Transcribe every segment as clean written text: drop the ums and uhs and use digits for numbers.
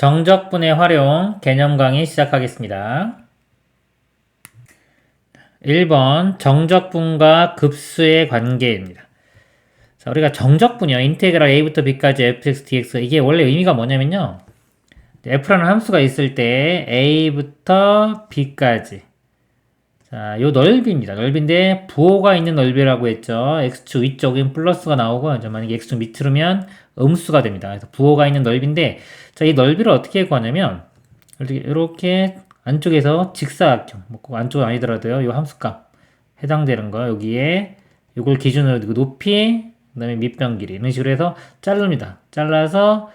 정적분의 활용 개념 강의 시작하겠습니다. 1번 정적분과 급수의 관계입니다. 자, 우리가 정적분이요. 인테그랄 a부터 b까지 fx, dx 이게 원래 의미가 뭐냐면요. f라는 함수가 있을 때 a부터 b까지 자, 요 넓이입니다. 넓이인데 부호가 있는 넓이라고 했죠. x축 위쪽엔 플러스가 나오고 만약에 x축 밑으로면 음수가 됩니다. 그래서 부호가 있는 넓이인데 자, 이 넓이를 어떻게 구하냐면 이렇게 안쪽에서 직사각형 꼭 안쪽은 아니더라도요. 요 함수값 해당되는 거 여기에 요걸 기준으로 두고 높이 그 다음에 밑변 길이 이런 식으로 해서 자릅니다. 잘라서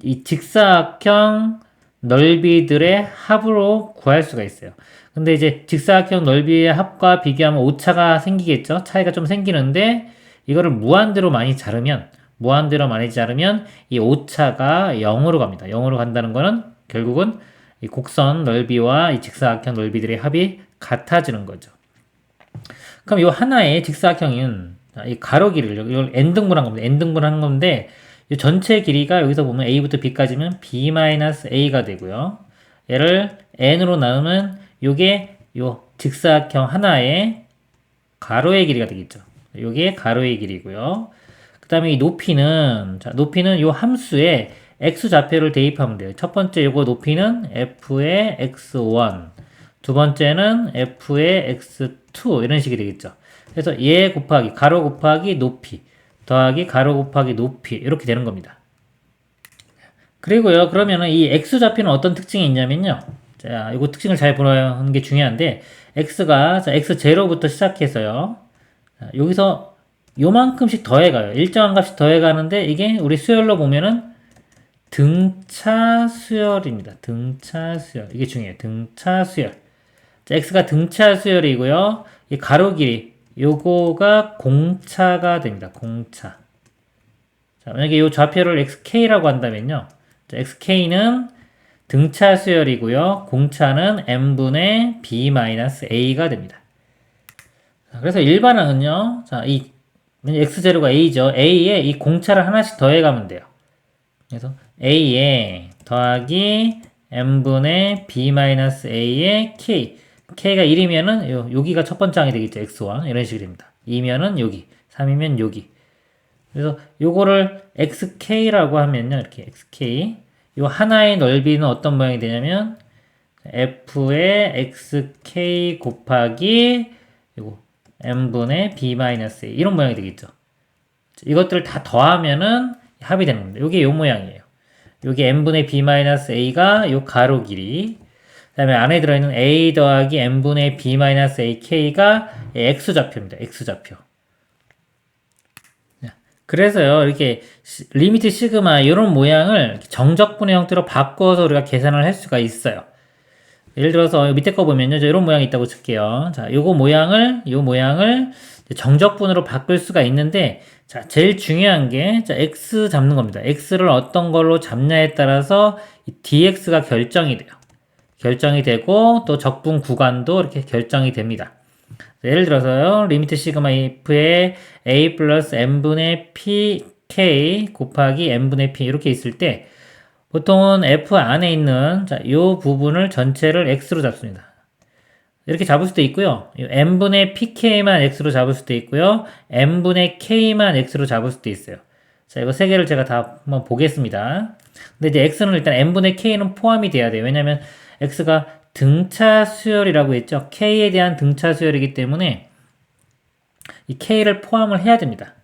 이 직사각형 넓이들의 합으로 구할 수가 있어요. 근데 이제 직사각형 넓이의 합과 비교하면 오차가 생기겠죠? 차이가 좀 생기는데 이거를 무한대로 많이 자르면 이 오차가 0으로 갑니다. 0으로 간다는 거는 결국은 이 곡선 넓이와 이 직사각형 넓이들의 합이 같아지는 거죠. 그럼 이 하나의 직사각형은 이 가로 길이를 이걸 n등분한 겁니다. n등분한 건데 이 전체 길이가 여기서 보면 a부터 b까지면 b-a가 되고요. 얘를 n으로 나누면 요게 요 직사각형 하나의 가로의 길이가 되겠죠. 요게 가로의 길이고요. 그 다음에 이 높이는 요 함수에 x 좌표를 대입하면 돼요. 첫 번째 요거 높이는 f의 x1, 두 번째는 f의 x2 이런 식이 되겠죠. 그래서 얘 곱하기 가로 곱하기 높이 더하기 가로 곱하기 높이 이렇게 되는 겁니다. 그리고요, 그러면은 이 x 좌표는 어떤 특징이 있냐면요. 자, 이거 특징을 잘 보는 게 중요한데, x가, 자, x0부터 시작해서요. 자, 여기서 요만큼씩 더해가요. 일정한 값이 더해가는데, 이게 우리 수열로 보면은 등차 수열입니다. 등차 수열. 이게 중요해요. 등차 수열. 자, x가 등차 수열이고요. 이 가로 길이, 요거가 공차가 됩니다. 공차. 자, 만약에 이 좌표를 xk라고 한다면요. 자, xk는 등차 수열이고요. 공차는 n분의 b-a가 됩니다. 자, 그래서 일반항은요. 자, 이 x0가 a죠. a에 이 공차를 하나씩 더해가면 돼요. 그래서 a에 더하기 n분의 b-a의 k. k가 1이면은 여기가 첫 번째 항이 되겠죠. x1 이런 식이 됩니다. 2면은 여기, 3이면 여기. 그래서 요거를 xk라고 하면요. 이렇게 xk. 요 하나의 넓이는 어떤 모양이 되냐면 f의 xk 곱하기 요거 n분의 b-a 이런 모양이 되겠죠. 이것들을 다 더하면은 합이 되는 겁니다. 요게 요 모양이에요. 요게 n분의 b-a가 요 가로 길이 그 다음에 안에 들어있는 a 더하기 n분의 b-ak가 x좌표입니다. x좌표. 그래서요, 이렇게 리미트 시그마 이런 모양을 정적분의 형태로 바꿔서 우리가 계산을 할 수가 있어요. 예를 들어서 밑에 거 보면요, 이런 모양이 있다고 칠게요. 자, 요 모양을 정적분으로 바꿀 수가 있는데, 자, 제일 중요한 게, 자, x 잡는 겁니다. x를 어떤 걸로 잡냐에 따라서 이 dx가 결정이 돼요. 결정이 되고, 또 적분 구간도 이렇게 결정이 됩니다. 예를 들어서요, 리미트 시그마 f의 a 플러스 n분의 pk 곱하기 n분의 p 이렇게 있을 때 보통은 f 안에 있는 자, 요 부분을 전체를 x로 잡습니다. 이렇게 잡을 수도 있고요. n분의 pk만 x로 잡을 수도 있고요. n분의 k만 x로 잡을 수도 있어요. 자, 이거 세 개를 제가 다 한번 보겠습니다. 근데 이제 x는 일단 n분의 k는 포함이 돼야 돼요. 왜냐면 x가 등차 수열이라고 했죠. k에 대한 등차 수열이기 때문에 이 k를 포함을 해야 됩니다.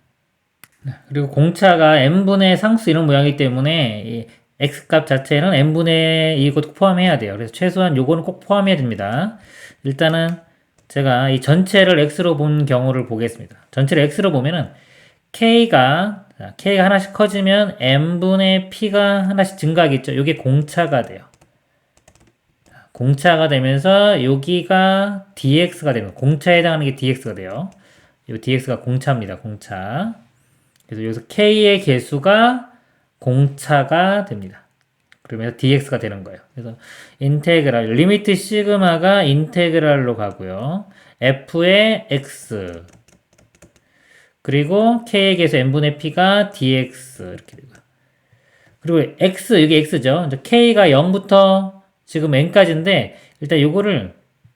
그리고 공차가 n분의 상수 이런 모양이기 때문에 이 x값 자체는 n분의 이것 포함해야 돼요. 그래서 최소한 요거는 꼭 포함해야 됩니다. 일단은 제가 이 전체를 x로 본 경우를 보겠습니다. 전체를 x로 보면은 k가 하나씩 커지면 n분의 p가 하나씩 증가하겠죠. 이게 공차가 돼요. 공차가 되면서 여기가 dx가 되면 공차에 해당하는 게 dx가 돼요. 이 dx가 공차입니다. 공차. 그래서 여기서 k의 개수가 공차가 됩니다. 그러면서 dx가 되는 거예요. 그래서 인테그랄 리미트 시그마가 인테그랄로 가고요. f의 x 그리고 k의 개수 n분의 p가 dx 이렇게 되고요. 그리고 x, 여기 x죠. k가 0부터 지금 n까지인데, 일단 요거를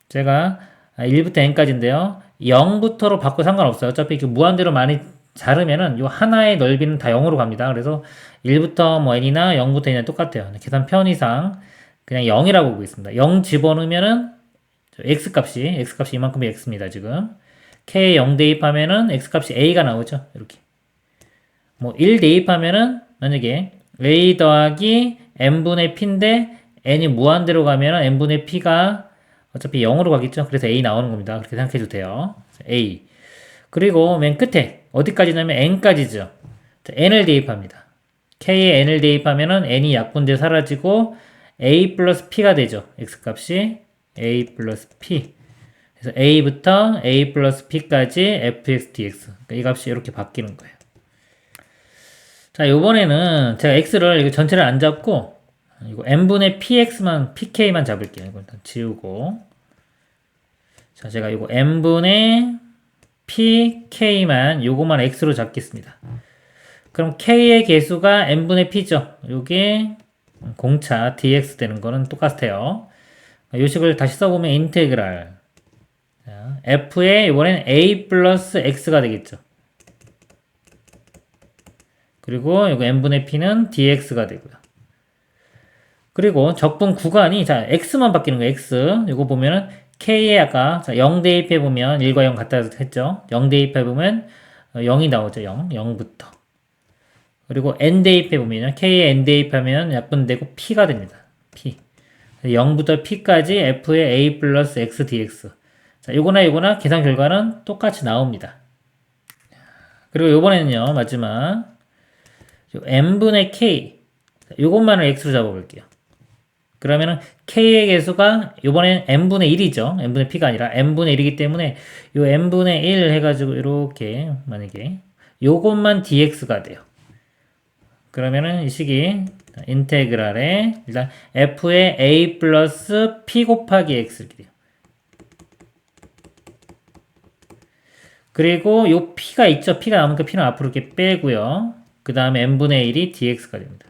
제가 1부터 n까지인데요. 0부터로 바꿔 상관없어요. 어차피 이렇게 무한대로 많이 자르면은 요 하나의 넓이는 다 0으로 갑니다. 그래서 1부터 뭐 n이나 0부터 n이나 똑같아요. 계산 편의상 그냥 0이라고 보겠습니다. 0 집어넣으면은 x값이 이만큼이 x입니다. 지금 k 0 대입하면은 x값이 a가 나오죠. 이렇게 뭐 1 대입하면은 만약에 a 더하기 n분의 p인데 n이 무한대로 가면은 n분의 p가 어차피 0으로 가겠죠. 그래서 a 나오는 겁니다. 그렇게 생각해도 돼요. a. 그리고 맨 끝에 어디까지냐면 n까지죠. n을 대입합니다. k에 n을 대입하면은 n이 약분돼 사라지고 a 플러스 p가 되죠. x값이 a 플러스 p. 그래서 a부터 a 플러스 p까지 fx dx. 그러니까 이 값이 이렇게 바뀌는 거예요. 자, 요번에는 제가 x를 이거 전체를 안 잡고 이거 n분의 px만 pk만 잡을게요. 이거 일단 지우고. 자, 제가 이거 n분의 pk만 요거만 x로 잡겠습니다. 그럼 k의 개수가 n분의 p죠. 요게 공차 dx 되는 거는 똑같아요. 요식을 다시 써보면 인테그랄 f의 이번엔 a 플러스 x가 되겠죠. 그리고 이거 n분의 p는 dx가 되고요. 그리고 적분 구간이 자 x만 바뀌는 거예요. x 이거 보면은 k에 아까 0 대입해보면 1과 0 같다 했죠. 0 대입해보면 0이 나오죠. 0부터 그리고 n 대입해보면 k에 n 대입하면 약분되고 p가 됩니다. p 0부터 p까지 f의 a 플러스 x dx. 자, 요거나 계산 결과는 똑같이 나옵니다. 그리고 요번에는요, 마지막 n분의 k 요것만을 x로 잡아볼게요. 그러면은 k의 개수가 요번엔 n분의 1이죠. n분의 p가 아니라 n분의 1이기 때문에 요 n분의 1 해가지고 이렇게 만약에 요것만 dx가 돼요. 그러면은 이 식이 인테그랄에 일단 f의 a 플러스 p 곱하기 x 이렇게 돼요. 그리고 요 p가 있죠. p가 남으니까 p는 앞으로 이렇게 빼고요. 그 다음에 n분의 1이 dx가 됩니다.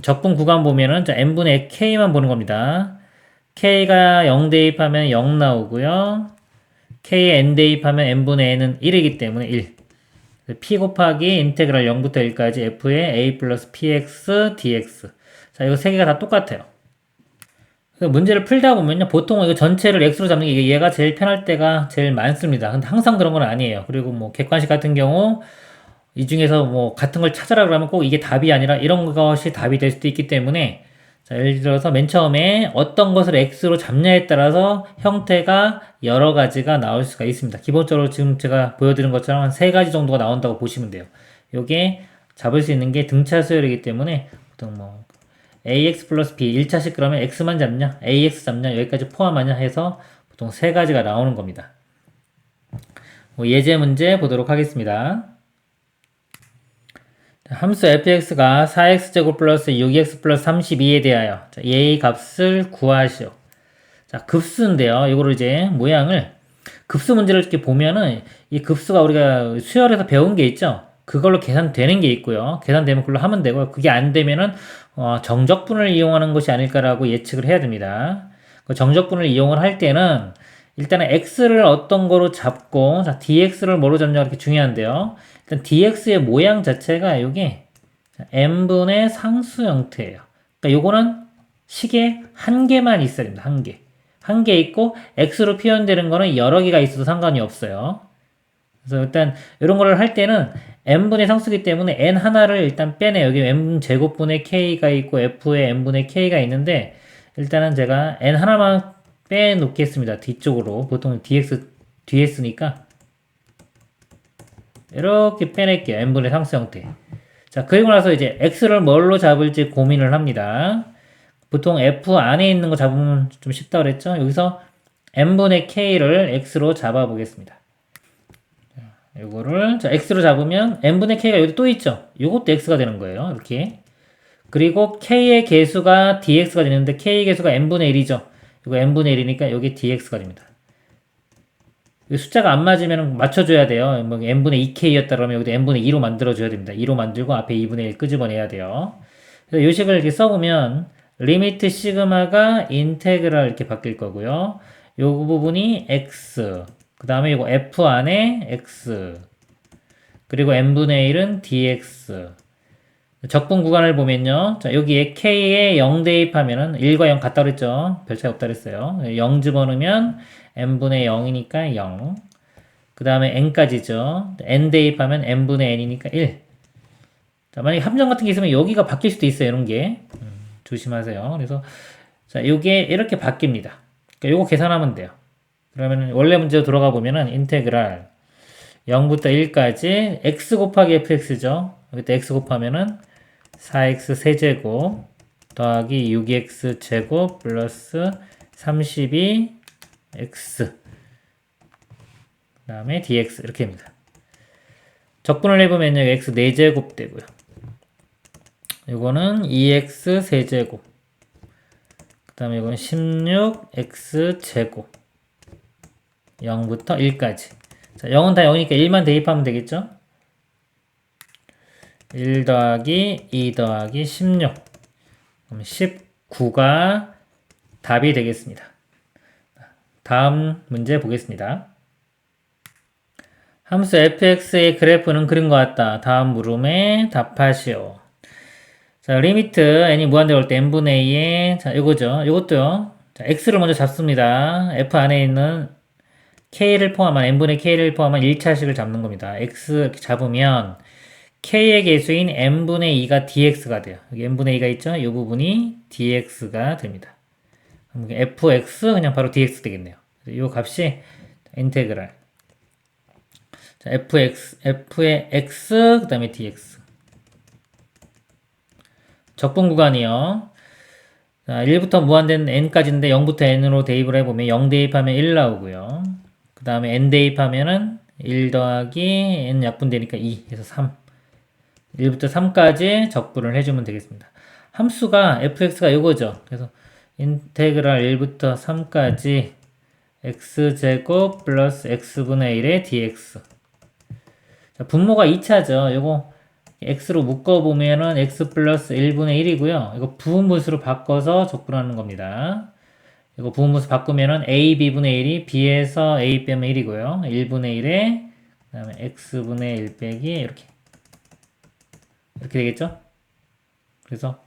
적분 구간 보면은 n분의 k만 보는 겁니다. k가 0 대입하면 0 나오고요. k에 n 대입하면 n분의 n은 1이기 때문에 1. p 곱하기 인테그랄 0부터 1까지 f의 a 플러스 px dx. 자, 이거 세 개가 다 똑같아요. 문제를 풀다 보면요, 보통 이거 전체를 x로 잡는 게 얘가 제일 편할 때가 제일 많습니다. 근데 항상 그런 건 아니에요. 그리고 뭐 객관식 같은 경우 이 중에서 뭐 같은 걸 찾아라 그러면 꼭 이게 답이 아니라 이런 것이 답이 될 수도 있기 때문에 자, 예를 들어서 맨 처음에 어떤 것을 x로 잡냐에 따라서 형태가 여러 가지가 나올 수가 있습니다. 기본적으로 지금 제가 보여드린 것처럼 한 3가지 정도가 나온다고 보시면 돼요. 요게 잡을 수 있는 게 등차 수열이기 때문에 보통 뭐 ax 플러스 b 1차식 그러면 x만 잡냐 ax 잡냐 여기까지 포함하냐 해서 보통 3가지가 나오는 겁니다. 뭐 예제 문제 보도록 하겠습니다. 함수 fx가 4x제곱 플러스 6x 플러스 32에 대하여 얘의 값을 구하시오. 자, 급수인데요. 이거를 이제 모양을 급수 문제를 이렇게 보면은 이 급수가 우리가 수열에서 배운 게 있죠. 그걸로 계산되는 게 있고요. 계산되면 그걸로 하면 되고요. 그게 안 되면은 정적분을 이용하는 것이 아닐까라고 예측을 해야 됩니다. 그 정적분을 이용을 할 때는 일단은 x를 어떤 거로 잡고 자, dx를 뭐로 잡냐 이렇게 중요한데요. 일단 dx의 모양 자체가 요게 n분의 상수 형태예요. 그러니까 요거는 식에 한 개만 있어야 됩니다. 한 개. 한 개 있고 x로 표현되는 거는 여러 개가 있어도 상관이 없어요. 그래서 일단 이런 거를 할 때는 n분의 상수기 때문에 n 하나를 일단 빼내요. 여기 n 제곱분의 k가 있고 f에 n분의 k가 있는데 일단은 제가 n 하나만 빼놓겠습니다. 뒤쪽으로. 보통 dx 뒤에 쓰니까 이렇게 빼낼게요. n분의 상수 형태. 자, 그리고 나서 이제 x를 뭘로 잡을지 고민을 합니다. 보통 f 안에 있는 거 잡으면 좀 쉽다 그랬죠? 여기서 n분의 k를 x로 잡아 보겠습니다. 요거를 자, x로 잡으면 n분의 k가 여기 또 있죠? 요것도 x가 되는 거예요. 이렇게. 그리고 k의 개수가 dx가 되는데 k의 개수가 n분의 1이죠. 이거 n분의 1이니까 여기 dx가 됩니다. 숫자가 안 맞으면 맞춰줘야 돼요. 뭐 n분의 2k였다 그러면 여기도 n분의 2로 만들어줘야 됩니다. 2로 만들고 앞에 2분의 1 끄집어내야 돼요. 그래서 요 식을 이렇게 써보면 리미트 시그마가 인테그랄 이렇게 바뀔 거고요. 요 부분이 x, 그 다음에 요거 f 안에 x, 그리고 n분의 1은 dx. 적분 구간을 보면요. 자, 여기에 k에 0 대입하면은 1과 0 같다 그랬죠. 별 차이 없다 그랬어요. 0 집어넣으면 n분의 0이니까 0. 그 다음에 n까지죠. n 대입하면 n분의 n이니까 1. 자, 만약에 함정 같은 게 있으면 여기가 바뀔 수도 있어요. 이런 게. 조심하세요. 그래서 자, 요게 이렇게 바뀝니다. 그러니까 요거 계산하면 돼요. 그러면 원래 문제로 돌아가 보면은 인테그랄 0부터 1까지 x 곱하기 fx죠. 여기다 x 곱하면은 4x 세제곱 더하기 6x 제곱 플러스 32x 그 다음에 dx 이렇게 됩니다. 적분을 해보면요. x 4제곱 되고요. 이거는 2x 세제곱 그 다음에 이건 16x 제곱 0부터 1까지. 자, 0은 다 0이니까 1만 대입하면 되겠죠? 1 더하기 2 더하기 16. 그럼 19가 답이 되겠습니다. 다음 문제 보겠습니다. 함수 fx의 그래프는 그린 것 같다. 다음 물음에 답하시오. 자, 리미트 n이 무한대로 올 때 n분의 2에 자, 요거죠. 요것도요. 자, x를 먼저 잡습니다. f 안에 있는 k를 포함한 n분의 k를 포함한 1차식을 잡는 겁니다. x 이렇게 잡으면 k의 개수인 n분의 2가 dx가 돼요. 여기 n분의 2가 있죠? 이 부분이 dx가 됩니다. 그럼 fx 그냥 바로 dx 되겠네요. 이 값이 인테그랄. 자, f의 x 그 다음에 dx. 적분 구간이요. 자, 1부터 무한된 n까지인데 0부터 n으로 대입을 해보면 0 대입하면 1 나오고요. 그 다음에 n 대입하면은 1 더하기 n 약분되니까 2 해서 3. 1부터 3까지 적분을 해주면 되겠습니다. 함수가 fx가 이거죠. 그래서 인테그랄 1부터 3까지 x제곱 플러스 x분의 1의 dx. 자, 분모가 2차죠. 요거 x로 묶어보면은 x 플러스 1분의 1이고요. 이거 부분분수로 바꿔서 적분하는 겁니다. 이거 부분분수 바꾸면은 a b분의 1이 b에서 a 빼면 1이고요. 1분의 1에 그 다음에 x분의 1 빼기 이렇게 되겠죠? 그래서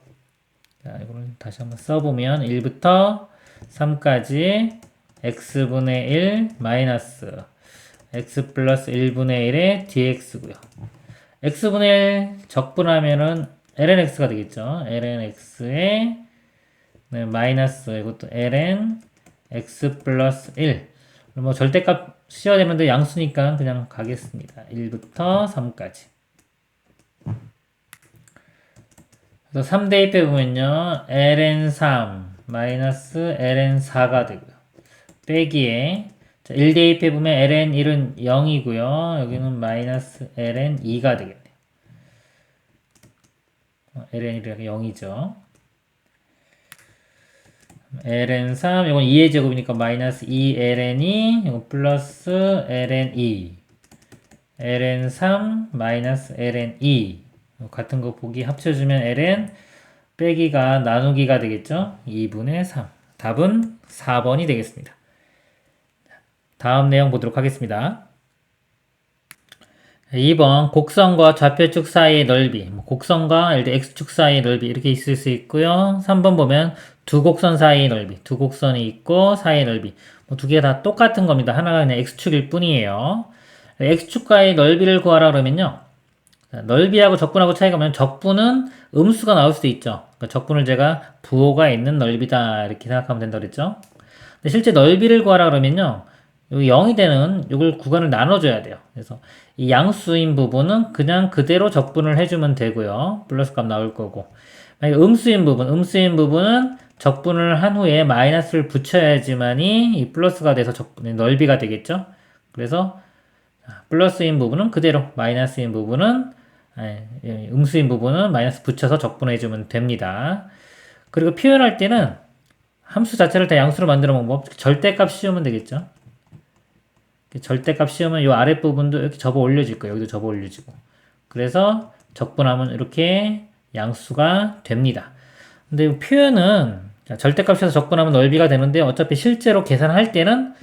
자, 이거를 다시 한번 써보면 1부터 3까지 x분의 1 마이너스 x 플러스 1분의 1의 dx고요. x분의 1 적분하면은 lnx가 되겠죠. lnx에 네, 마이너스 이것도 ln x 플러스 1. 뭐 절대값 씌워야 되는데 양수니까 그냥 가겠습니다. 1부터 3까지. 그래서 3 대입해 보면요. ln3 마이너스 ln4가 되고요. 빼기에 자, 1 대입해 보면 ln1은 0이고요. 여기는 마이너스 ln2가 되겠네요. ln1이 0이죠. ln3 이건 2의 제곱이니까 마이너스 2ln이 이건 플러스 ln2 ln3 마이너스 ln2 같은 거 보기 합쳐주면 ln 빼기가 나누기가 되겠죠. 2분의 3 답은 4번이 되겠습니다. 다음 내용 보도록 하겠습니다. 2번 곡선과 좌표축 사이의 넓이 곡선과 예를 들어 x축 사이의 넓이 이렇게 있을 수 있고요. 3번 보면 두 곡선 사이의 넓이 두 곡선이 있고 사이의 넓이 두 개 다 똑같은 겁니다. 하나가 그냥 x축일 뿐이에요. x축과의 넓이를 구하라 그러면요. 넓이하고 적분하고 차이가 뭐냐면 적분은 음수가 나올 수도 있죠. 그러니까 적분을 제가 부호가 있는 넓이다 이렇게 생각하면 된다 그랬죠. 근데 실제 넓이를 구하라 그러면요. 여기 0이 되는 이걸 구간을 나눠줘야 돼요. 그래서 이 양수인 부분은 그냥 그대로 적분을 해주면 되고요. 플러스 값 나올 거고. 만약에 음수인 부분은 적분을 한 후에 마이너스를 붙여야지만이 이 플러스가 돼서 넓이가 되겠죠. 그래서 플러스인 부분은 그대로, 마이너스인 부분은 음수인 부분은 마이너스 붙여서 적분해주면 됩니다. 그리고 표현할 때는 함수 자체를 다 양수로 만드는 방법, 절대값 씌우면 되겠죠. 절대값 씌우면 요 아랫부분도 이렇게 접어 올려질 거예요. 여기도 접어 올려지고. 그래서 적분하면 이렇게 양수가 됩니다. 근데 이 표현은 절대값에서 적분하면 넓이가 되는데 어차피 실제로 계산할 때는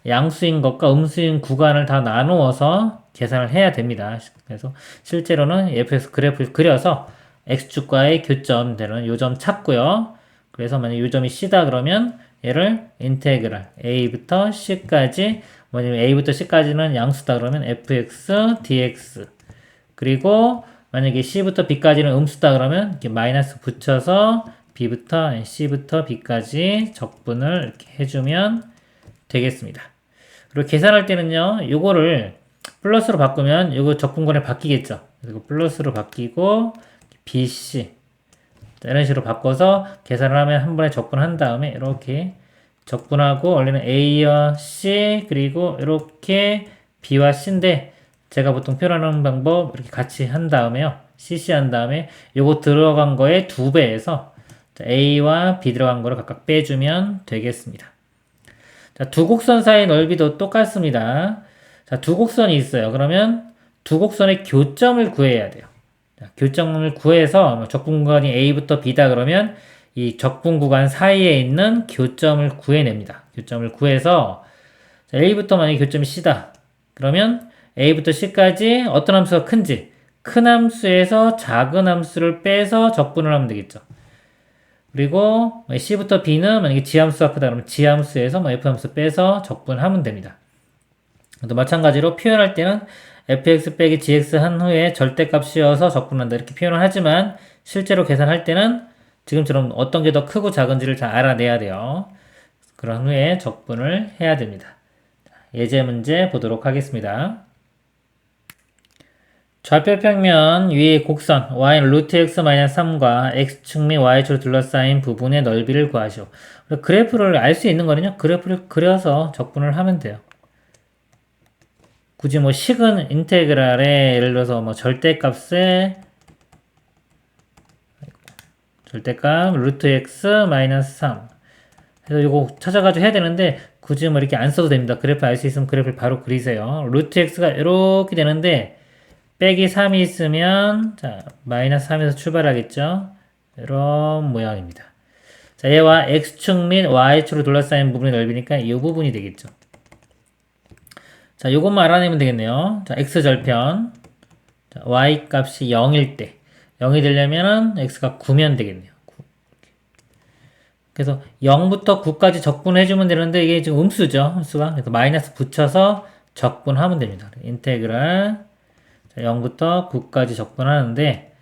양수인 것과 음수인 구간을 다 나누어서 계산을 해야 됩니다. 그래서 실제로는 fx 그래프를 그려서 x축과의 교점되는 요 점 찾고요. 그래서 만약 요 점이 c다 그러면 얘를 인테그랄 a부터 c까지 뭐냐면 a부터 c까지는 양수다 그러면 fx dx 그리고 만약에 c부터 b까지는 음수다 그러면 이렇게 마이너스 붙여서 b부터 c부터 b까지 적분을 이렇게 해주면 되겠습니다. 그리고 계산할 때는요, 요거를 플러스로 바꾸면 요거 적분권에 바뀌겠죠. 그리고 플러스로 바뀌고 bc 이런 식으로 바꿔서 계산을 하면 한 번에 적분한 다음에 이렇게 적분하고 원래는 a와 c 그리고 이렇게 b와 c인데 제가 보통 표현하는 방법 이렇게 같이 한 다음에요. cc 한 다음에 요거 들어간 거에 2배에서 a와 b 들어간 거를 각각 빼주면 되겠습니다. 자, 두 곡선 사이의 넓이도 똑같습니다. 자, 두 곡선이 있어요. 그러면 두 곡선의 교점을 구해야 돼요. 자, 교점을 구해서 적분 구간이 A부터 B다 그러면 이 적분 구간 사이에 있는 교점을 구해냅니다. 교점을 구해서 자, A부터 만약에 교점이 C다. 그러면 A부터 C까지 어떤 함수가 큰지 큰 함수에서 작은 함수를 빼서 적분을 하면 되겠죠. 그리고 C부터 B는 만약에 G함수가 크다 그러면 G함수에서 F함수 빼서 적분하면 됩니다. 또 마찬가지로 표현할 때는 fx 빼기 gx 한 후에 절대값 씌워서 적분한다 이렇게 표현을 하지만 실제로 계산할 때는 지금처럼 어떤 게 더 크고 작은지를 잘 알아내야 돼요. 그런 후에 적분을 해야 됩니다. 예제 문제 보도록 하겠습니다. 좌표평면 위의 곡선 y는 루트 x-3과 x축 및 y축으로 둘러싸인 부분의 넓이를 구하시오. 그래프를 알 수 있는 거는요. 그래프를 그려서 적분을 하면 돼요. 굳이 뭐 식은 인테그랄에 예를 들어서 뭐 절대값 루트 x 마이너스 3 그래서 이거 찾아가지고 해야 되는데 굳이 뭐 이렇게 안 써도 됩니다. 그래프 알 수 있으면 그래프를 바로 그리세요. 루트 x가 이렇게 되는데 빼기 3이 있으면 자 마이너스 3에서 출발하겠죠. 이런 모양입니다. 자 얘와 x축 및 y축으로 둘러싸인 부분의 넓이니까 이 부분이 되겠죠. 자, 요것만 알아내면 되겠네요. 자, x절편. 자, y 값이 0일 때. 0이 되려면은 x가 9면 되겠네요. 9. 그래서 0부터 9까지 적분해주면 되는데 이게 지금 음수죠. 음수가. 그래서 마이너스 붙여서 적분하면 됩니다. 인테그랄. 자, 0부터 9까지 적분하는데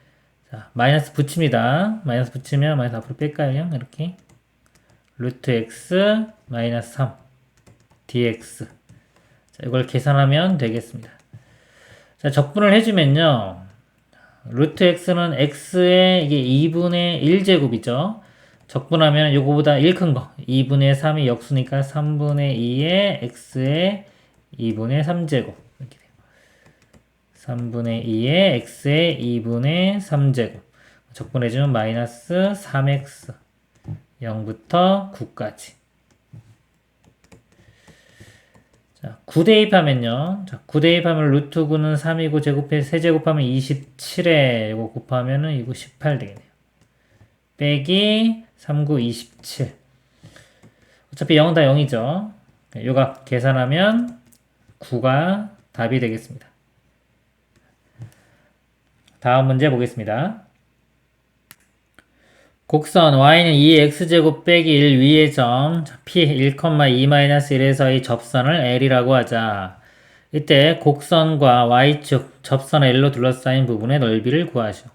자, 마이너스 붙입니다. 마이너스 붙이면 마이너스 앞으로 뺄까요? 그냥 이렇게. 루트 x 마이너스 3 dx. 자, 이걸 계산하면 되겠습니다. 자, 적분을 해주면요. 루트 x는 x의 이게 2분의 1제곱이죠. 적분하면 요거보다 1 큰 거. 2분의 3이 역수니까 3분의 2의 x의 2분의 3제곱. 이렇게 돼요. 3분의 2의 x의 2분의 3제곱. 적분해주면 마이너스 3x. 0부터 9까지. 자, 9 대입하면요. 자, 9 대입하면 루트 9는 3이고 제곱해 세제곱하면 27에 이거 곱하면은 이거 18 되겠네요. 빼기 3, 9, 27. 어차피 0은 다 0이죠. 요가 계산하면 9가 답이 되겠습니다. 다음 문제 보겠습니다. 곡선 y는 2x제곱 빼기 1 위의 점 p 1,2-1에서의 접선을 L이라고 하자. 이때 곡선과 y축 접선 L로 둘러싸인 부분의 넓이를 구하시오.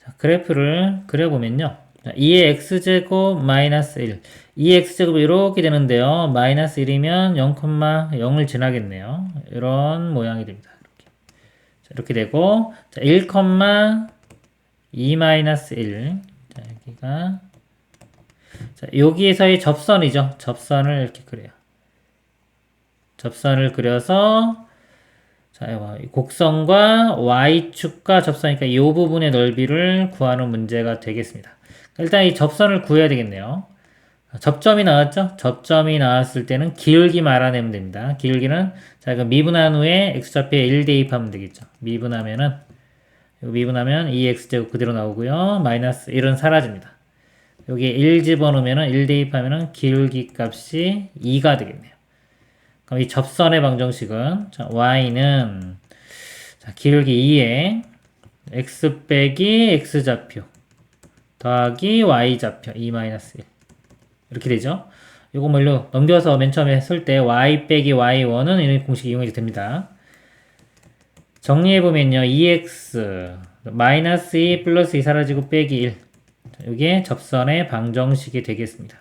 자, 그래프를 그려보면요. 2의 x제곱 마이너스 1 2x제곱이 이렇게 되는데요. 마이너스 1이면 0,0을 지나겠네요. 이런 모양이 됩니다. 이렇게, 자, 이렇게 되고 자, 1,2-1 자, 여기가 자, 여기에서의 접선이죠. 접선을 이렇게 그려요. 접선을 그려서 자, 곡선과 y축과 접선이니까 이 부분의 넓이를 구하는 문제가 되겠습니다. 일단 이 접선을 구해야 되겠네요. 접점이 나왔죠? 접점이 나왔을 때는 기울기 알아내면 됩니다. 기울기는 자, 그 미분한 후에 x좌표에 1 대입하면 되겠죠. 미분하면 2x제곱 그대로 나오고요. 마이너스 1은 사라집니다. 여기에 1 집어넣으면 1 대입하면 기울기 값이 2가 되겠네요. 그럼 이 접선의 방정식은 자, y는 자, 기울기 2에 x 빼기 x좌표 더하기 y좌표 2-1 이렇게 되죠. 요거 뭘로 넘겨서 맨 처음에 쓸 때 y 빼기 y1은 이런 공식 이용해도 됩니다. 정리해보면요. 2x 마이너스 2 플러스 2 사라지고 빼기 1 이게 접선의 방정식이 되겠습니다.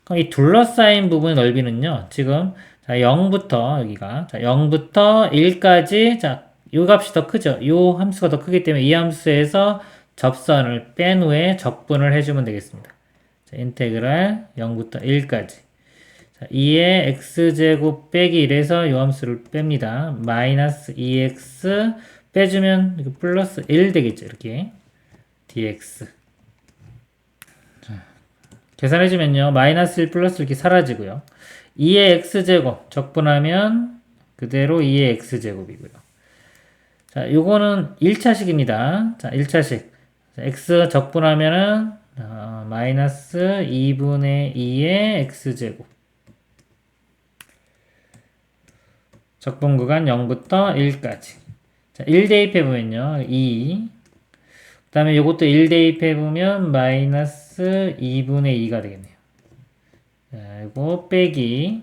그럼 이 둘러싸인 부분의 넓이는요. 지금 자 0부터 여기가 자 0부터 1까지 자 요 값이 더 크죠. 요 함수가 더 크기 때문에 이 함수에서 접선을 뺀 후에 적분을 해주면 되겠습니다. 자, 인테그랄 0부터 1까지 자, 2의 x제곱 빼기 1에서 요 함수를 뺍니다. 마이너스 2x 빼주면 이거 플러스 1 되겠죠. 이렇게 dx 계산해주면요. 마이너스 1 플러스 이렇게 사라지고요. 2의 x제곱 적분하면 그대로 2의 x제곱이고요. 자, 요거는 1차식입니다. 자, 1차식. 자, x 적분하면은 마이너스 2분의 2의 x제곱. 적분 구간 0부터 1까지. 자, 1 대입해보면요. 2. 그 다음에 요것도 1 대입해보면 마이너스 2분의 2가 되겠네요. 자, 이거 빼기.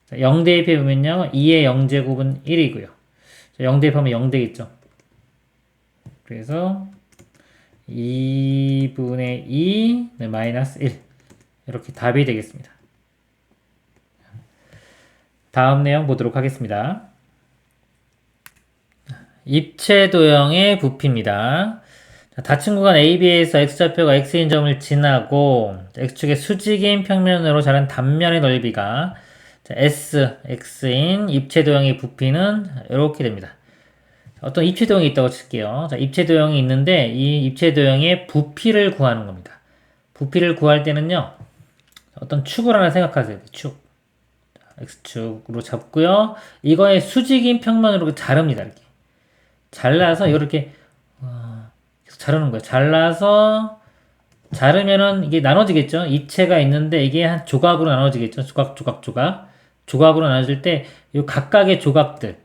자, 0 대입해보면요. 2의 0제곱은 1이고요. 자, 0 대입하면 0 되겠죠. 그래서 2분의 2 네, 마이너스 1 이렇게 답이 되겠습니다. 다음 내용 보도록 하겠습니다. 입체도형의 부피입니다. 닫힌 구간 AB에서 x좌표가 x인 점을 지나고 x축의 수직인 평면으로 자른 단면의 넓이가 s, x인 입체도형의 부피는 이렇게 됩니다. 어떤 입체도형이 있다고 칠게요. 자, 입체도형이 있는데 이 입체도형의 부피를 구하는 겁니다. 부피를 구할 때는요. 어떤 축을 하나 생각하세요. 축. x축으로 잡고요. 이거의 수직인 평면으로 자릅니다. 이렇게. 잘라서 이렇게 계속 자르는 거예요. 잘라서 자르면은 이게 나눠지겠죠. 입체가 있는데 이게 한 조각으로 나눠지겠죠. 조각으로 나눠질 때 이 각각의 조각들을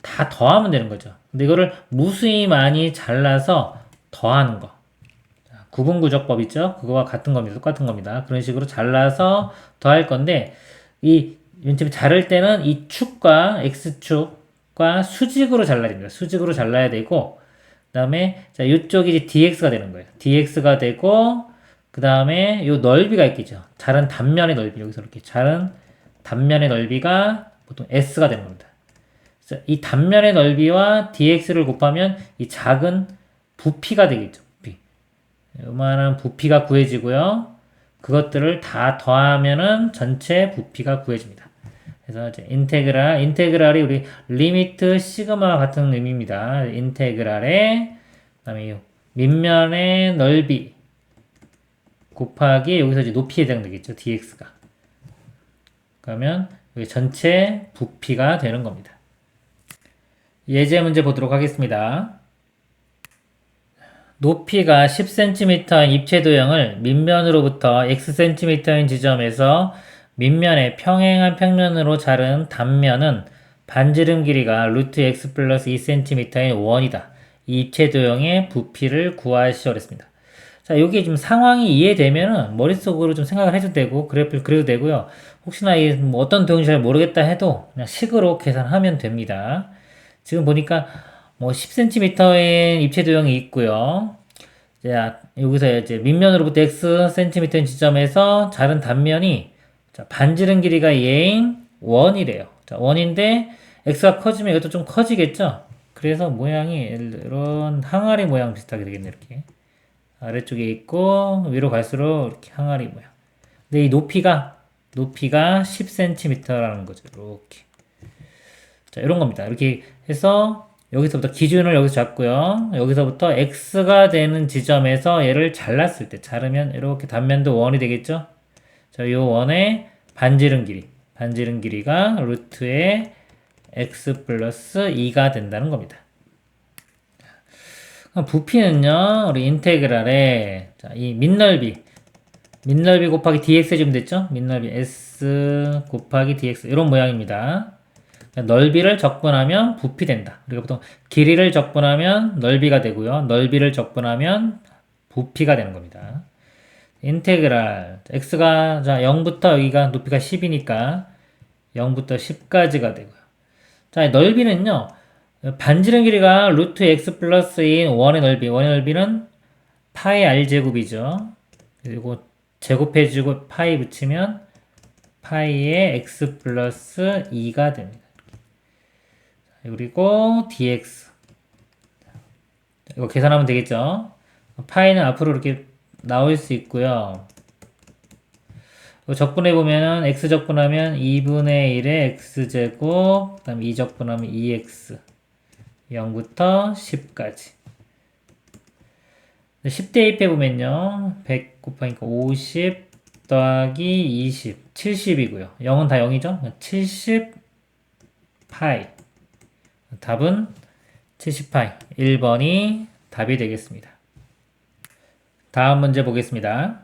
다 더하면 되는 거죠. 근데 이거를 무수히 많이 잘라서 더하는 거. 구분구조법 있죠? 그거와 같은 겁니다. 똑같은 겁니다. 그런 식으로 잘라서 더할 건데 맨 처음에 자를 때는 이 축과 x축과 수직으로 잘라야 됩니다. 수직으로 잘라야 되고 그 다음에 자 이쪽이 이제 dx가 되는 거예요. dx가 되고 그 다음에 요 넓이가 있겠죠. 자른 단면의 넓이 여기서 이렇게 자른 단면의 넓이가 보통 s가 되는 겁니다. 그래서 이 단면의 넓이와 dx를 곱하면 이 작은 부피가 되겠죠. 부피. 요만한 부피가 구해지고요. 그것들을 다 더하면은 전체 부피가 구해집니다. 그래서 이제 인테그랄이 우리 리미트 시그마 같은 의미입니다. 인테그랄에 그다음에 밑면의 넓이 곱하기 여기서 이제 높이에 해당되겠죠. dx가. 그러면 여기 전체 부피가 되는 겁니다. 예제 문제 보도록 하겠습니다. 높이가 10cm인 입체도형을 밑면으로부터 xcm인 지점에서 밑면에 평행한 평면으로 자른 단면은 반지름 길이가 루트 x 플러스 2cm인 원이다. 이 입체도형의 부피를 구하시오 그랬습니다. 자, 여기 지금 상황이 이해되면은 머릿속으로 좀 생각을 해도 되고 그래프를 그려도 되고요. 혹시나 뭐 어떤 도형인지 잘 모르겠다 해도 그냥 식으로 계산하면 됩니다. 지금 보니까 뭐 10cm인 입체도형이 있고요. 자, 여기서 이제 밑면으로부터 xcm인 지점에서 자른 단면이 자, 반지름 길이가 얘인 원이래요. 자, 원인데 x가 커지면 이것도 좀 커지겠죠? 그래서 모양이 이런 항아리 모양 비슷하게 되겠네, 이렇게. 아래쪽에 있고 위로 갈수록 이렇게 항아리 모양. 근데 이 높이가 10cm라는 거죠. 이렇게. 자, 이런 겁니다. 이렇게 해서 여기서부터 기준을 여기서 잡고요. 여기서부터 x가 되는 지점에서 얘를 잘랐을 때, 자르면 이렇게 단면도 원이 되겠죠? 자, 요 원의 반지름 길이가 루트의 x 플러스 2가 된다는 겁니다. 그럼 부피는요, 우리 인테그랄에, 자, 이 민넓이 곱하기 dx 해주면 됐죠? 민넓이 s 곱하기 dx, 이런 모양입니다. 넓이를 적분하면 부피 된다. 우리가 보통 길이를 적분하면 넓이가 되고요. 넓이를 적분하면 부피가 되는 겁니다. 인테그랄 x가 자 0부터 여기가 높이가 10이니까 0부터 10까지가 되고요. 자, 넓이는요. 반지름 길이가 루트 x 플러스인 원의 넓이는 파이 r 제곱이죠. 그리고 제곱해주고 파이 붙이면 파이의 x 플러스 2가 됩니다. 그리고 dx 이거 계산하면 되겠죠. 파이는 앞으로 이렇게 나올 수 있고요. 적분해보면은 x 적분하면 2분의 1의 x제곱, 그 다음에 2 적분하면 2x 0부터 10까지 10 대입해보면요 100 곱하니까 50 더하기 20 70이고요 0은 다 0이죠 70 파이 답은 70파이 1번이 답이 되겠습니다. 다음 문제 보겠습니다.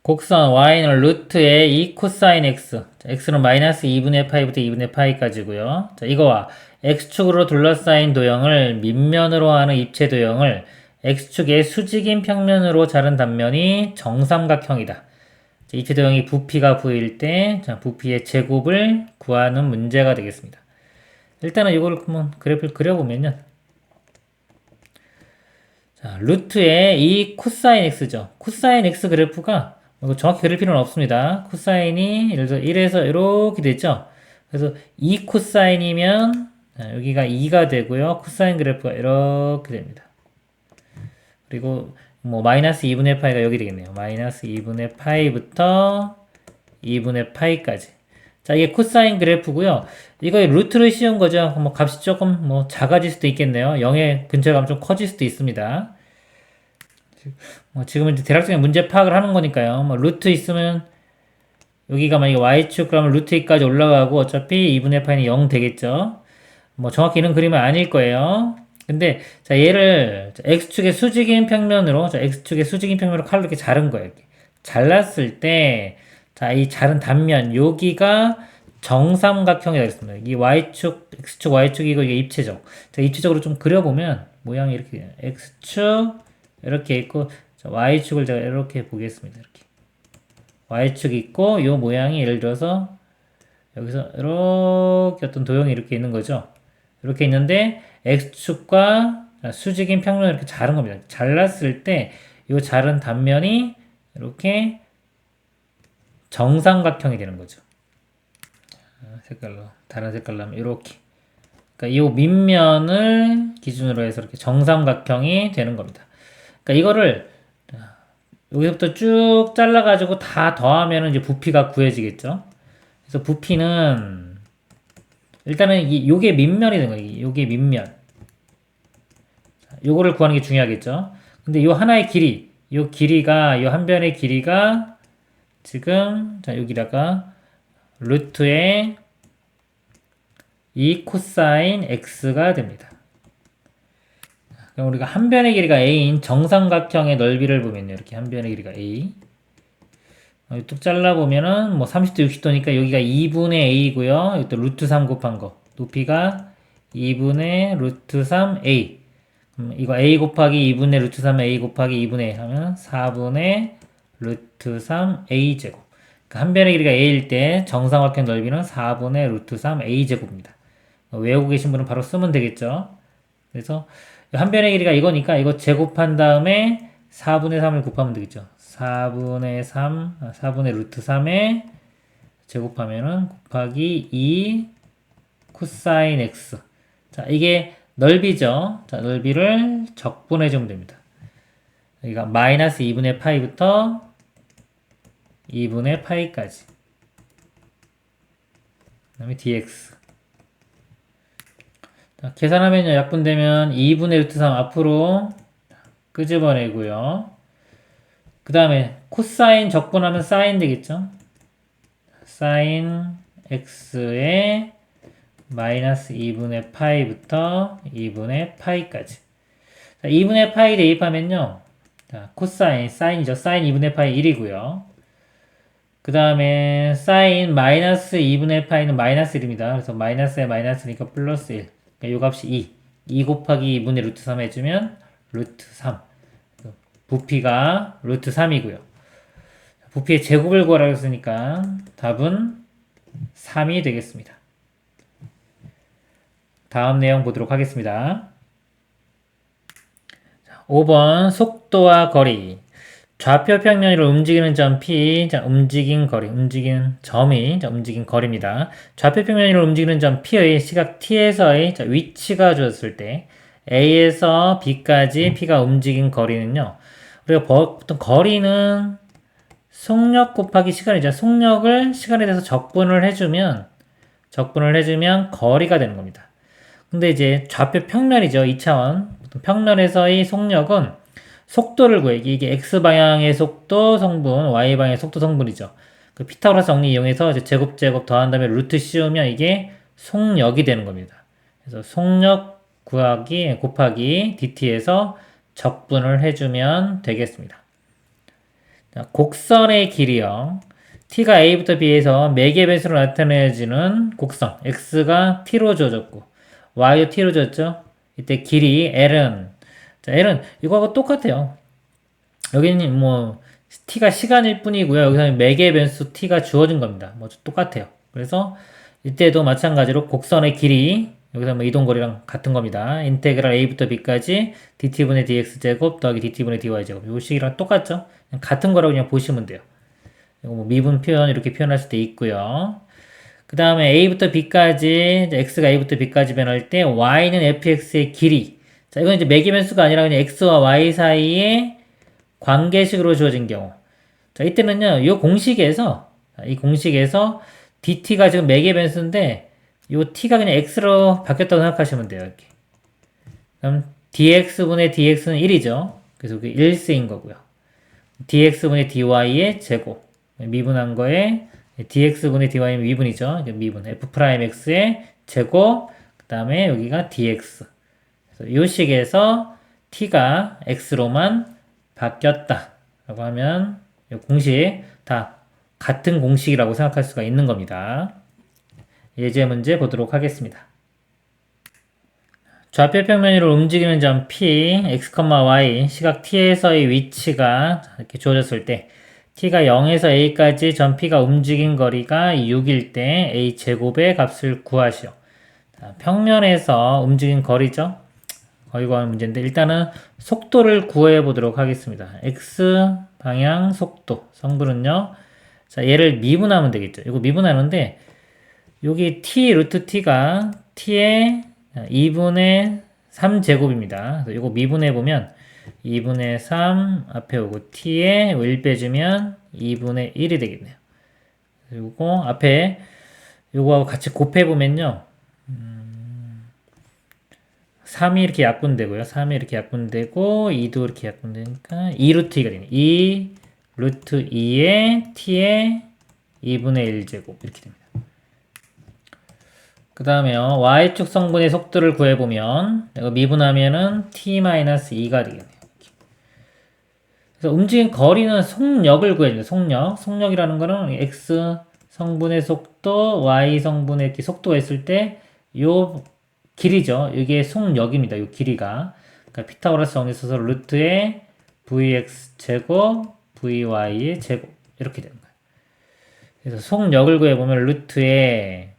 곡선 y는 루트의 2 코사인 x x는 마이너스 2분의 파이부터 2분의 파이까지고요. 자, 이거와 x축으로 둘러싸인 도형을 밑면으로 하는 입체 도형을 x축의 수직인 평면으로 자른 단면이 정삼각형이다. 자, 입체 도형이 부피가 9일 때 자, 부피의 제곱을 구하는 문제가 되겠습니다. 일단은 이거를 한번 그래프를 그려보면요. 자, 루트의 이 코사인 x죠. 코사인 x 그래프가 이거 정확히 그릴 필요는 없습니다. 코사인이 예를 들어 1에서 이렇게 됐죠. 그래서 2 코사인이면 여기가 2가 되고요. 코사인 그래프가 이렇게 됩니다. 그리고 뭐 마이너스 2분의 파이가 여기 되겠네요. 마이너스 2분의 파이부터 2분의 파이까지. 자, 이게 코사인 그래프고요. 이거의 루트를 씌운 거죠. 뭐 값이 조금 뭐 작아질 수도 있겠네요. 0의 근처에 가면 좀 커질 수도 있습니다. 지금은 이제 대략적인 문제 파악을 하는 거니까요. 뭐 루트 있으면 여기가 만약에 y축 그러면 루트 2까지 올라가고 어차피 2분의 파이는 0 되겠죠. 뭐 정확히 이런 그림은 아닐 거예요. 근데 자 얘를 x축의 수직인 평면으로 x축의 수직인 평면으로 칼로 이렇게 자른 거예요. 이렇게. 잘랐을 때 자 이 자른 단면 여기가 정삼각형이 되겠습니다. 이 y축, x축, y축이고 이게 입체적. 자 입체적으로 좀 그려보면 모양이 이렇게 돼요. x축 이렇게 있고 y축을 제가 이렇게 보겠습니다. 이렇게 y축 있고 요 모양이 예를 들어서 여기서 이렇게 어떤 도형이 이렇게 있는 거죠. 이렇게 있는데 x축과 수직인 평면을 이렇게 자른 겁니다. 잘랐을 때 요 자른 단면이 이렇게 정삼각형이 되는 거죠. 색깔로 다른 색깔로 하면 이렇게 그러니까 이 밑면을 기준으로 해서 이렇게 정삼각형이 되는 겁니다. 그러니까 이거를 여기서부터 쭉 잘라가지고 다 더하면 이제 부피가 구해지겠죠. 그래서 부피는 일단은 요게 밑면이 되는 거예요. 요게 밑면. 요거를 구하는 게 중요하겠죠. 근데 요 하나의 길이, 요 길이가 요 한 변의 길이가 지금 자 여기다가 루트의 2 코사인 x가 됩니다. 그럼 우리가 한 변의 길이가 a인 정삼각형의 넓이를 보면요. 이렇게 한 변의 길이가 a. 뚝 잘라보면은 뭐 30도 60도니까 여기가 2분의 a고요. 이것도 루트 3 곱한 거. 높이가 2분의 루트 3a. 이거 a 곱하기 2분의 루트 3 a 곱하기 2분의 a 하면 4분의 루트 3 a 제곱. 그러니까 한 변의 길이가 a일 때 정삼각형 넓이는 4분의 루트 3 a 제곱입니다. 외우고 계신 분은 바로 쓰면 되겠죠. 그래서 한 변의 길이가 이거니까 이거 제곱한 다음에 4분의 3을 곱하면 되겠죠. 4분의 3, 4분의 루트 3에 제곱하면은 곱하기 2 코사인 x. 자, 이게 넓이죠. 자, 넓이를 적분해주면 됩니다. 여기가 마이너스 2분의 파이부터 2분의 파이까지. 그 다음에 dx. 자, 계산하면요. 약분되면 2분의 루트 3 앞으로 끄집어내고요. 그 다음에 코사인 적분하면 사인 되겠죠? 사인 x의 마이너스 2분의 파이부터 2분의 파이까지. 자, 2분의 파이 대입하면요. 자, 코사인, 사인이죠. 사인 2분의 파이 1이고요. 그 다음에 사인 마이너스 2분의 파이는 마이너스 1입니다. 그래서 마이너스에 마이너스니까 플러스 1. 그러니까 요 값이 2. 2 곱하기 2분의 루트 3 해주면 루트 3. 부피가 루트 3이고요. 부피의 제곱을 구하라고 했으니까 답은 3이 되겠습니다. 다음 내용 보도록 하겠습니다. 5번 속도와 거리. 좌표 평면으로 움직이는 점 P, 자, 움직인 거리, 움직인 점이, 자, 움직인 거리입니다. 좌표 평면으로 움직이는 점 P의 시각 T에서의 자, 위치가 주어졌을 때 A에서 B까지 P가 움직인 거리는요. 우리가 보통 거리는 속력 곱하기 시간이죠. 속력을 시간에 대해서 적분을 해주면 거리가 되는 겁니다. 근데 이제 좌표 평면이죠. 2차원. 평면에서의 속력은 속도를 구하기. 이게 X방향의 속도 성분, Y방향의 속도 성분이죠. 그 피타고라스 정리 이용해서 이제 제곱 더한 다음에 루트 씌우면 이게 속력이 되는 겁니다. 그래서 속력 구하기 곱하기 dt에서 적분을 해주면 되겠습니다. 자, 곡선의 길이요. t가 a부터 b에서 매개 변수로 나타내지는 곡선 x가 t로 주어졌고 y도 t로 주어졌죠. 이때 길이 l은 자, l은 이거하고 똑같아요. 여기는 뭐 t가 시간일 뿐이고요. 여기서는 매개 변수 t가 주어진 겁니다. 뭐 똑같아요. 그래서 이때도 마찬가지로 곡선의 길이 여기서 뭐 이동거리랑 같은 겁니다. 인테그랄 a부터 b까지 dt분의 dx제곱 더하기 dt분의 dy제곱 요 식이랑 똑같죠? 그냥 같은 거라고 그냥 보시면 돼요. 이거 뭐 미분 표현 이렇게 표현할 수도 있고요. 그 다음에 a부터 b까지 x가 a부터 b까지 변할 때 y는 fx의 길이 자 이건 이제 매개변수가 아니라 그냥 x와 y 사이의 관계식으로 주어진 경우 자 이때는요 이 공식에서 dt가 지금 매개변수인데 요 t가 그냥 x로 바뀌었다고 생각하시면 돼요. 이렇게. 그럼 dx분의 dx는 1이죠. 그래서 그게 1쓰인 거고요. dx분의 dy의 제곱 미분한 거에 dx분의 dy는 미분이죠. 미분 f'x의 제곱 그 다음에 여기가 dx 그래서 이 식에서 t가 x로만 바뀌었다 라고 하면 이 공식 다 같은 공식이라고 생각할 수가 있는 겁니다. 예제 문제 보도록 하겠습니다. 좌표 평면으로 움직이는 점 P, x, y, 시각 T에서의 위치가 이렇게 주어졌을 때 T가 0에서 A까지 점 P가 움직인 거리가 6일 때 A 제곱의 값을 구하시오. 자, 평면에서 움직인 거리죠. 거리 구하는 문제인데 일단은 속도를 구해 보도록 하겠습니다. X 방향 속도 성분은요. 자, 얘를 미분하면 되겠죠. 이거 미분하는데 여기 t 루트 t가 t의 2분의 3제곱입니다. 그래서 이거 미분해 보면 2분의 3 앞에 오고 t에 1 빼주면 2분의 1이 되겠네요. 그리고 앞에 요거하고 같이 곱해 보면요. 3이 이렇게 약분되고요. 3이 이렇게 약분되고 2도 이렇게 약분되니까 2 루트 2가 되네. 2 루트 2에 t의 2분의 1제곱 이렇게 됩니다. 그 다음에요. y축 성분의 속도를 구해보면 이거 미분하면은 t-2가 되겠네요. 그래서 움직인 거리는 속력을 구해야 돼요. 속력이라는 거는 x 성분의 속도, y 성분의 t 속도가 있을 때 요 길이죠. 이게 속력입니다. 요 길이가. 그러니까 피타고라스 정리 써서 루트의 vx 제곱, vy의 제곱 이렇게 되는 거예요. 그래서 속력을 구해보면 루트의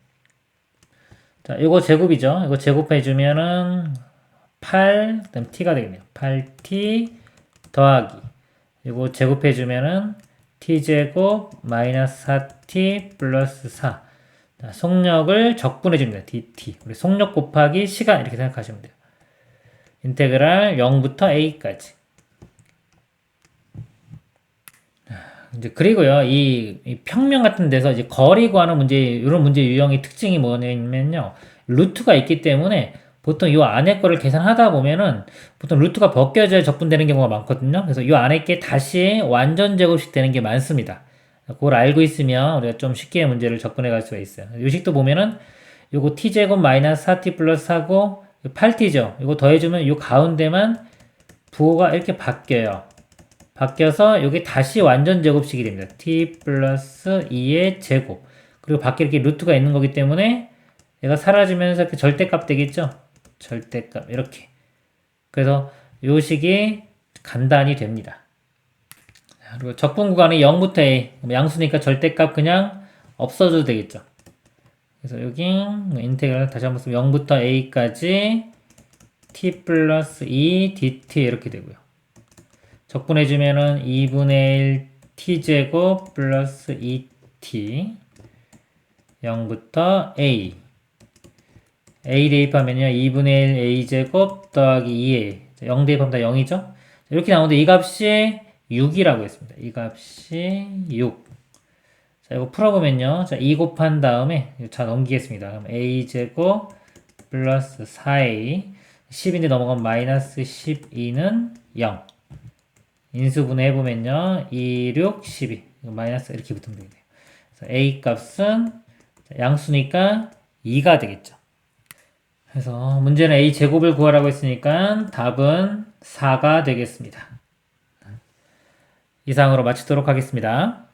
자, 이거 제곱이죠. 이거 제곱해주면은 8, 그 다음 t가 되겠네요. 8t 더하기. 이거 제곱해주면은 t제곱 마이너스 4t 플러스 4. 자, 속력을 적분해줍니다. dt. 우리 속력 곱하기 시간 이렇게 생각하시면 돼요. 인테그랄 0부터 a까지. 이제 그리고요, 이 평면 같은 데서 이제 거리 구하는 문제, 이런 문제 유형의 특징이 뭐냐면요, 루트가 있기 때문에 보통 이 안에 거를 계산하다 보면은 보통 루트가 벗겨져야 적분되는 경우가 많거든요. 그래서 이 안에 게 다시 완전 제곱식 되는 게 많습니다. 그걸 알고 있으면 우리가 좀 쉽게 문제를 접근해 갈 수가 있어요. 요 식도 보면은 요거 t제곱 마이너스 4t 플러스 4고 8t죠. 이거 더해주면 요 가운데만 부호가 이렇게 바뀌어요. 바뀌어서 여기 다시 완전 제곱식이 됩니다. t 플러스 2의 제곱. 그리고 밖에 이렇게 루트가 있는 거기 때문에 얘가 사라지면서 이렇게 절대값 되겠죠? 절대값. 이렇게. 그래서 요 식이 간단히 됩니다. 그리고 적분 구간이 0부터 a. 양수니까 절대값 그냥 없어져도 되겠죠. 그래서 여기 인테그랄 다시 한번 쓰면 0부터 a까지 t 플러스 2 dt 이렇게 되고요. 적분해주면은 2분의 1 t제곱 플러스 2t 0부터 a 대입하면요 2분의 1 a제곱 더하기 2a 0 대입하면 다 0이죠. 이렇게 나오는데 이 값이 6이라고 했습니다. 이 값이 6. 자, 이거 풀어보면요. 자, 2 곱한 다음에 자 넘기겠습니다. 그럼 a제곱 플러스 4a 10인데 넘어가면 마이너스 12는 0. 인수분해 해보면요. 2, 6, 12. 마이너스 이렇게 붙으면 되겠네요. 그래서 a 값은 양수니까 2가 되겠죠. 그래서 문제는 a 제곱을 구하라고 했으니까 답은 4가 되겠습니다. 이상으로 마치도록 하겠습니다.